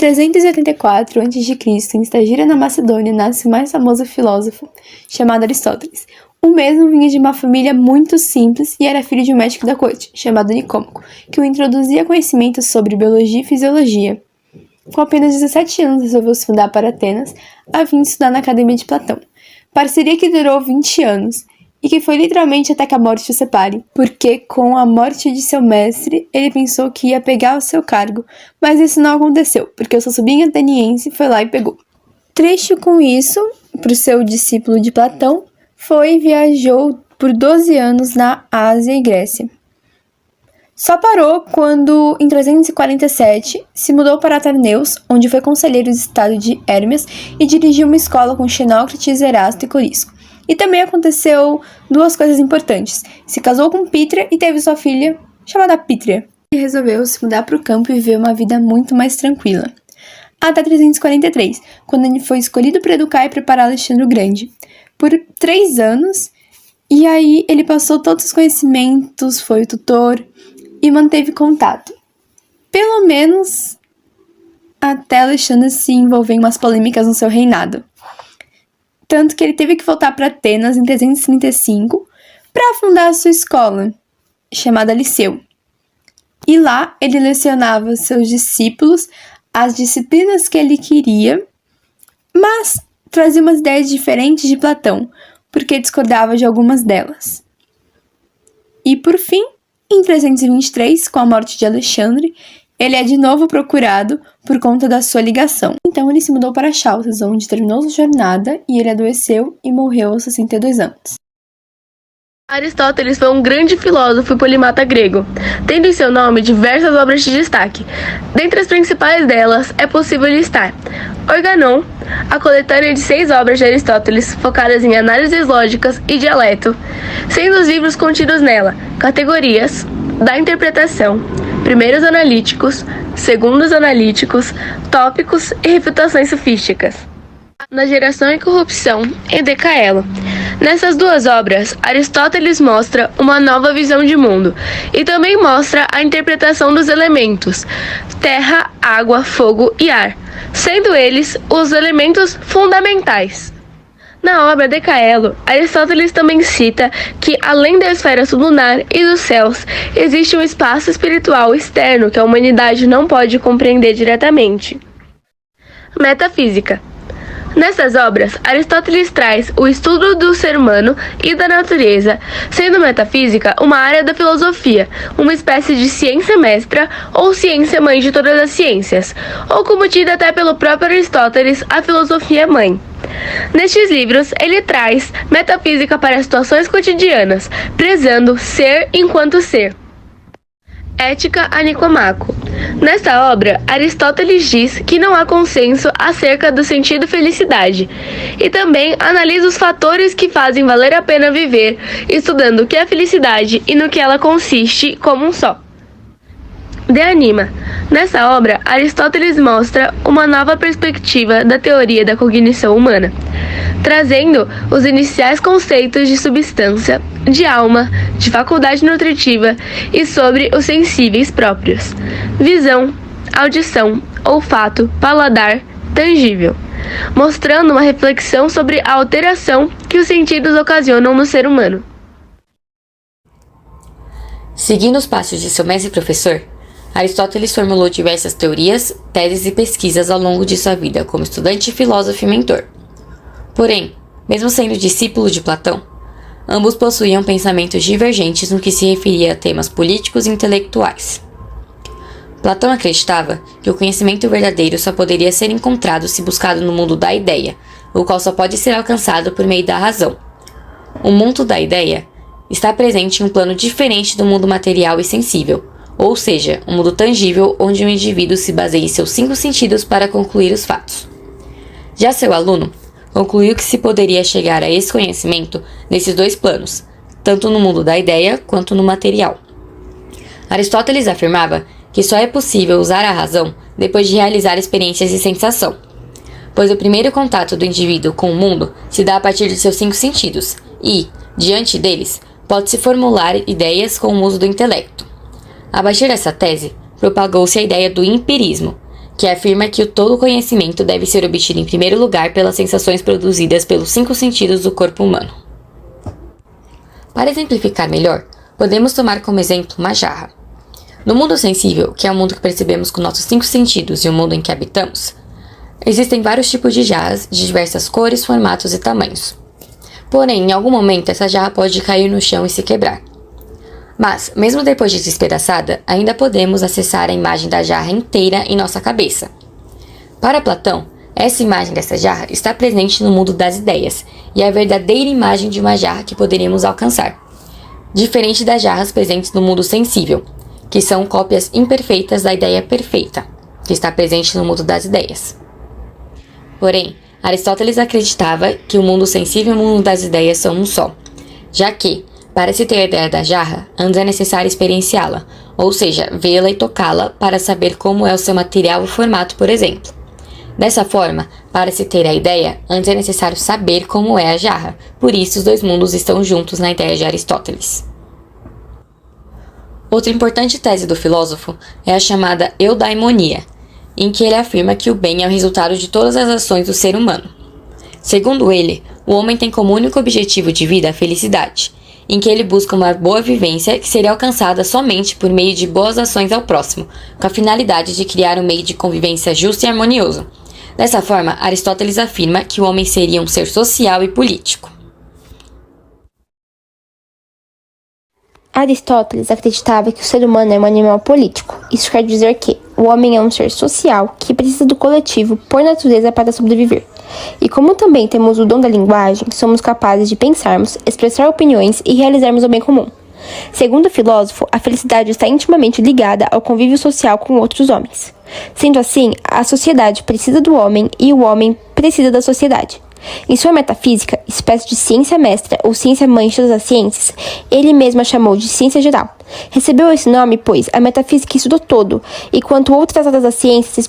384 a.C., em Estagira, na Macedônia, nasce o mais famoso filósofo, chamado Aristóteles. O mesmo vinha de uma família muito simples e era filho de um médico da corte, chamado Nicômaco, que o introduzia conhecimentos sobre biologia e fisiologia. Com apenas 17 anos, resolveu se mudar para Atenas, a fim de estudar na Academia de Platão. Parceria que durou 20 anos, e que foi literalmente até que a morte o separe, porque com a morte de seu mestre, ele pensou que ia pegar o seu cargo, mas isso não aconteceu, porque o seu sobrinho ateniense foi lá e pegou. Triste com isso, para o seu discípulo de Platão, foi e viajou por 12 anos na Ásia e Grécia. Só parou quando, em 347, se mudou para Tarneus, onde foi conselheiro de estado de Hermes e dirigiu uma escola com Xenócrates, Erasto e Corisco. E também aconteceu duas coisas importantes. Se casou com Pítria e teve sua filha, chamada Pítria. E resolveu se mudar para o campo e viver uma vida muito mais tranquila. Até 343, quando ele foi escolhido para educar e preparar Alexandre o Grande. Por 3 anos, e aí ele passou todos os conhecimentos, foi o tutor e manteve contato. Pelo menos até Alexandre se envolver em umas polêmicas no seu reinado. Tanto que ele teve que voltar para Atenas em 335 para fundar a sua escola, chamada Liceu. E lá ele lecionava seus discípulos as disciplinas que ele queria, mas trazia umas ideias diferentes de Platão, porque discordava de algumas delas. E por fim, em 323, com a morte de Alexandre, ele é de novo procurado por conta da sua ligação. Então ele se mudou para Chalcis, onde terminou sua jornada e ele adoeceu e morreu aos 62 anos. Aristóteles foi um grande filósofo e polimata grego, tendo em seu nome diversas obras de destaque. Dentre as principais delas, é possível listar Organon, a coletânea de 6 obras de Aristóteles focadas em análises lógicas e dialeto, sendo os livros contidos nela Categorias, da Interpretação, Primeiros Analíticos, Segundos Analíticos, Tópicos e Refutações Sofísticas. Na Geração e Corrupção, em Decaelo. Nessas duas obras, Aristóteles mostra uma nova visão de mundo e também mostra a interpretação dos elementos terra, água, fogo e ar, sendo eles os elementos fundamentais. Na obra Decaelo, Aristóteles também cita que, além da esfera sublunar e dos céus, existe um espaço espiritual externo que a humanidade não pode compreender diretamente. Metafísica. Nessas obras, Aristóteles traz o estudo do ser humano e da natureza, sendo metafísica uma área da filosofia, uma espécie de ciência mestra ou ciência mãe de todas as ciências, ou como dita até pelo próprio Aristóteles, a filosofia mãe. Nestes livros, ele traz metafísica para situações cotidianas, prezando ser enquanto ser. Ética a Nicomaco. Nesta obra, Aristóteles diz que não há consenso acerca do sentido felicidade e também analisa os fatores que fazem valer a pena viver, estudando o que é felicidade e no que ela consiste como um só. De Anima. Nessa obra, Aristóteles mostra uma nova perspectiva da teoria da cognição humana, trazendo os iniciais conceitos de substância, de alma, de faculdade nutritiva e sobre os sensíveis próprios, visão, audição, olfato, paladar, tangível, mostrando uma reflexão sobre a alteração que os sentidos ocasionam no ser humano. Seguindo os passos de seu mestre e professor, Aristóteles formulou diversas teorias, teses e pesquisas ao longo de sua vida como estudante, filósofo e mentor. Porém, mesmo sendo discípulo de Platão, ambos possuíam pensamentos divergentes no que se referia a temas políticos e intelectuais. Platão acreditava que o conhecimento verdadeiro só poderia ser encontrado se buscado no mundo da ideia, o qual só pode ser alcançado por meio da razão. O mundo da ideia está presente em um plano diferente do mundo material e sensível, ou seja, um mundo tangível onde um indivíduo se baseia em seus 5 sentidos para concluir os fatos. Já seu aluno concluiu que se poderia chegar a esse conhecimento nesses 2 planos, tanto no mundo da ideia quanto no material. Aristóteles afirmava que só é possível usar a razão depois de realizar experiências de sensação, pois o primeiro contato do indivíduo com o mundo se dá a partir de seus 5 sentidos e, diante deles, pode-se formular ideias com o uso do intelecto. A partir dessa tese, propagou-se a ideia do empirismo, que afirma que todo conhecimento deve ser obtido em primeiro lugar pelas sensações produzidas pelos 5 sentidos do corpo humano. Para exemplificar melhor, podemos tomar como exemplo uma jarra. No mundo sensível, que é o mundo que percebemos com nossos 5 sentidos e o mundo em que habitamos, existem vários tipos de jarras de diversas cores, formatos e tamanhos. Porém, em algum momento, essa jarra pode cair no chão e se quebrar. Mas, mesmo depois de despedaçada, ainda podemos acessar a imagem da jarra inteira em nossa cabeça. Para Platão, essa imagem dessa jarra está presente no mundo das ideias e é a verdadeira imagem de uma jarra que poderíamos alcançar, diferente das jarras presentes no mundo sensível, que são cópias imperfeitas da ideia perfeita, que está presente no mundo das ideias. Porém, Aristóteles acreditava que o mundo sensível e o mundo das ideias são um só, já que, para se ter a ideia da jarra, antes é necessário experienciá-la, ou seja, vê-la e tocá-la para saber como é o seu material e formato, por exemplo. Dessa forma, para se ter a ideia, antes é necessário saber como é a jarra, por isso os dois mundos estão juntos na ideia de Aristóteles. Outra importante tese do filósofo é a chamada eudaimonia, em que ele afirma que o bem é o resultado de todas as ações do ser humano. Segundo ele, o homem tem como único objetivo de vida a felicidade, em que ele busca uma boa vivência que seria alcançada somente por meio de boas ações ao próximo, com a finalidade de criar um meio de convivência justo e harmonioso. Dessa forma, Aristóteles afirma que o homem seria um ser social e político. Aristóteles acreditava que o ser humano é um animal político. Isso quer dizer que o homem é um ser social que precisa do coletivo por natureza para sobreviver. E como também temos o dom da linguagem, somos capazes de pensarmos, expressar opiniões e realizarmos o bem comum. Segundo o filósofo, a felicidade está intimamente ligada ao convívio social com outros homens. Sendo assim, a sociedade precisa do homem e o homem precisa da sociedade. Em sua metafísica, espécie de ciência mestra ou ciência mãe de todas as ciências, ele mesmo a chamou de ciência geral. Recebeu esse nome, pois a metafísica estudou todo, enquanto outras áreas da ciência se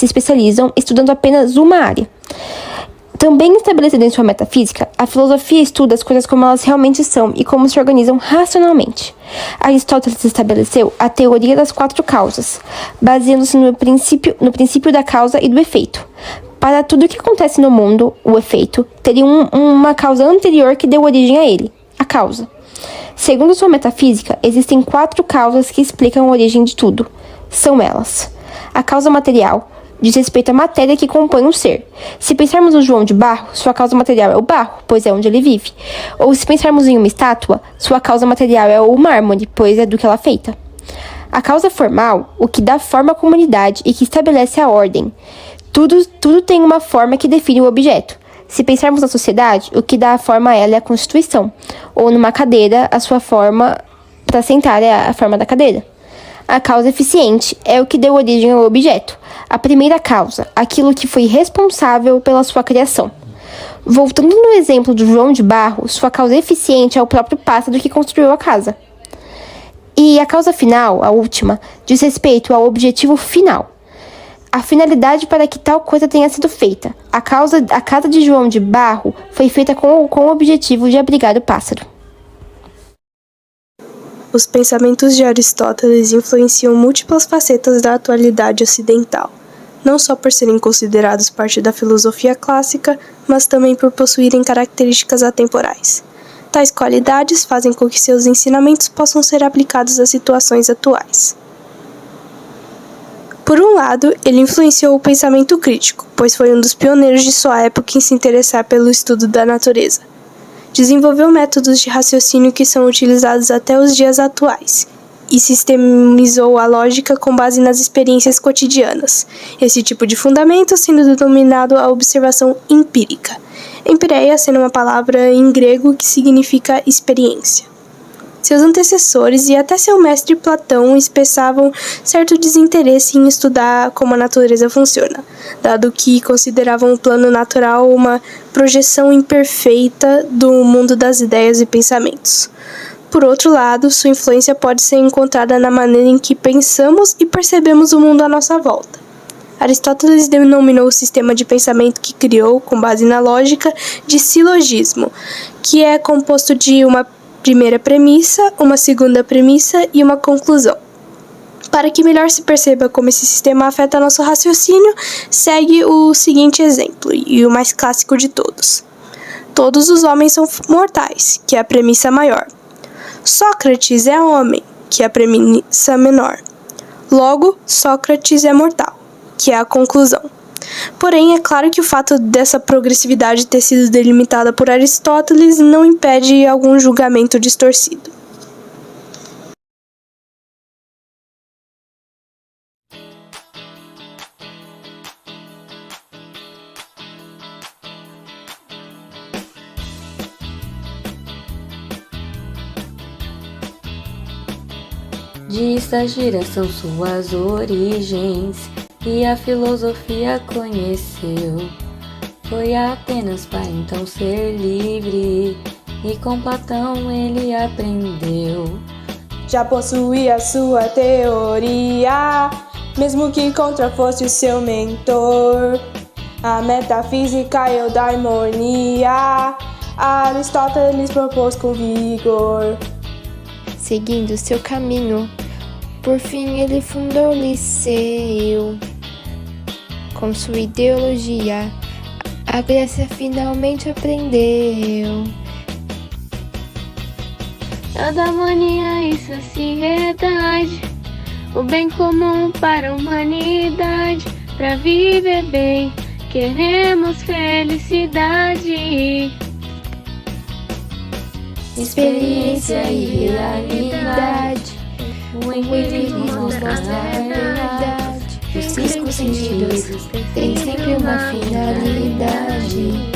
especializam estudando apenas uma área. Também estabelecida em sua metafísica, a filosofia estuda as coisas como elas realmente são e como se organizam racionalmente. Aristóteles estabeleceu a teoria das 4 causas, baseando-se no princípio da causa e do efeito. Para tudo o que acontece no mundo, o efeito teria uma causa anterior que deu origem a ele, a causa. Segundo sua metafísica, existem 4 causas que explicam a origem de tudo. São elas: a causa material, diz respeito à matéria que compõe um ser. Se pensarmos no João de Barro, sua causa material é o barro, pois é onde ele vive. Ou se pensarmos em uma estátua, sua causa material é o mármore, pois é do que ela é feita. A causa formal, o que dá forma à comunidade e que estabelece a ordem. Tudo tem uma forma que define o objeto. Se pensarmos na sociedade, o que dá a forma a ela é a Constituição. Ou numa cadeira, a sua forma para sentar é a forma da cadeira. A causa eficiente é o que deu origem ao objeto. A primeira causa, aquilo que foi responsável pela sua criação. Voltando no exemplo do João de Barro, sua causa eficiente é o próprio pássaro que construiu a casa. E a causa final, a última, diz respeito ao objetivo final. A finalidade para que tal coisa tenha sido feita. A casa de João de Barro foi feita com o objetivo de abrigar o pássaro. Os pensamentos de Aristóteles influenciam múltiplas facetas da atualidade ocidental, não só por serem considerados parte da filosofia clássica, mas também por possuírem características atemporais. Tais qualidades fazem com que seus ensinamentos possam ser aplicados às situações atuais. Por um lado, ele influenciou o pensamento crítico, pois foi um dos pioneiros de sua época em se interessar pelo estudo da natureza. Desenvolveu métodos de raciocínio que são utilizados até os dias atuais, e sistemizou a lógica com base nas experiências cotidianas, esse tipo de fundamento sendo denominado a observação empírica, empireia sendo uma palavra em grego que significa experiência. Seus antecessores e até seu mestre Platão expressavam certo desinteresse em estudar como a natureza funciona, dado que consideravam o plano natural uma projeção imperfeita do mundo das ideias e pensamentos. Por outro lado, sua influência pode ser encontrada na maneira em que pensamos e percebemos o mundo à nossa volta. Aristóteles denominou o sistema de pensamento que criou, com base na lógica, de silogismo, que é composto de uma primeira premissa, uma segunda premissa e uma conclusão. Para que melhor se perceba como esse sistema afeta nosso raciocínio, segue o seguinte exemplo, e o mais clássico de todos. Todos os homens são mortais, que é a premissa maior. Sócrates é homem, que é a premissa menor. Logo, Sócrates é mortal, que é a conclusão. Porém, é claro que o fato dessa progressividade ter sido delimitada por Aristóteles não impede algum julgamento distorcido. De gira são suas origens, e a filosofia conheceu. Foi apenas para então ser livre, e com Platão ele aprendeu. Já possuía sua teoria, mesmo que contra fosse o seu mentor. A metafísica e eudaimonia, Aristóteles propôs com vigor. Seguindo seu caminho, por fim ele fundou o Liceu. Com sua ideologia, a Grécia finalmente aprendeu. Eudaimonia e sociedade, o bem comum para a humanidade. Pra viver bem, queremos felicidade. Experiência e realidade, o empirismo mostra a verdade. Os cinco sentidos têm sempre uma finalidade.